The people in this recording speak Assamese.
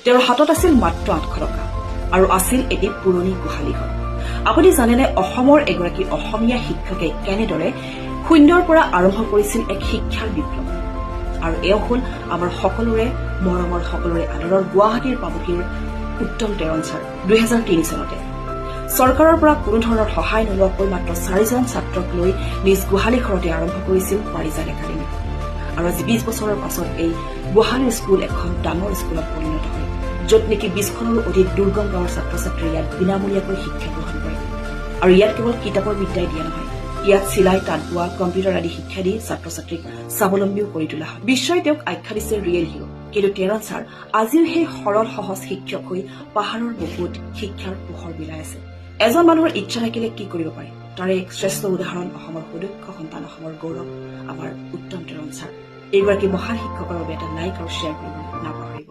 তেওঁৰ হাতত আছিল মাত্ৰ 800 টকা আৰু আছিল এটি পুৰণি গোহালি ঘৰ। আপুনি জানেনে অসমৰ এগৰাকী অসমীয়া শিক্ষকে কেনেদৰে শূন্যৰ পৰা আৰম্ভ কৰিছিল এক শিক্ষাৰ বিপ্লৱ? আৰু এওঁ হ'ল আমাৰ সকলোৰে মৰমৰ, সকলোৰে আদৰৰ গুৱাহাটীৰ পাবকীৰ উত্তম টেৰন ছাৰ। 2003 চনতে চৰকাৰৰ পৰা কোনো ধৰণৰ সহায় নোলোৱাকৈ মাত্ৰ 4জন ছাত্ৰক লৈ নিজ গোহালি ঘৰতে আৰম্ভ কৰিছিল পাৰিজাত একাডেমী। আৰু আজি 20 বছৰৰ পাছত এই গোহালিৰ স্কুল এখন ডাঙৰ স্কুলত পৰিণত হয়, য'ত নেকি 20খনৰো অধিক দুৰ্গম গাঁৱৰ ছাত্ৰ ছাত্ৰীয়ে ইয়াত বিনামূলীয়াকৈ শিক্ষা গ্ৰহণ কৰে। আৰু ইয়াত কেৱল কিতাপৰ বিদ্যাই দিয়া নহয়, ইয়াত চিলাই, তাঁত বোৱা, কম্পিউটাৰ আদি শিক্ষা দি ছাত্ৰ ছাত্ৰীক স্বাৱলম্বীও কৰি তোলা হয়। বিশ্বই তেওঁক আখ্যা দিছে ৰিয়েল হিৰো। কিন্তু টেৰন ছাৰ আজিও সেই সৰল সহজ শিক্ষক হৈ পাহাৰৰ বুকুত শিক্ষাৰ পোহৰ বিলাই আছে। এজন মানুহৰ ইচ্ছা থাকিলে কি কৰিব পাৰে, তাৰে এক শ্ৰেষ্ঠ উদাহৰণ অসমৰ সুদক্ষ সন্তান, অসমৰ গৌৰৱ আমাৰ উত্তম টেৰন ছাৰ। এইগৰাকী মহান শিক্ষকৰ বাবে এটা লাইক আৰু শ্বেয়াৰ কৰিব নাপাহৰিব।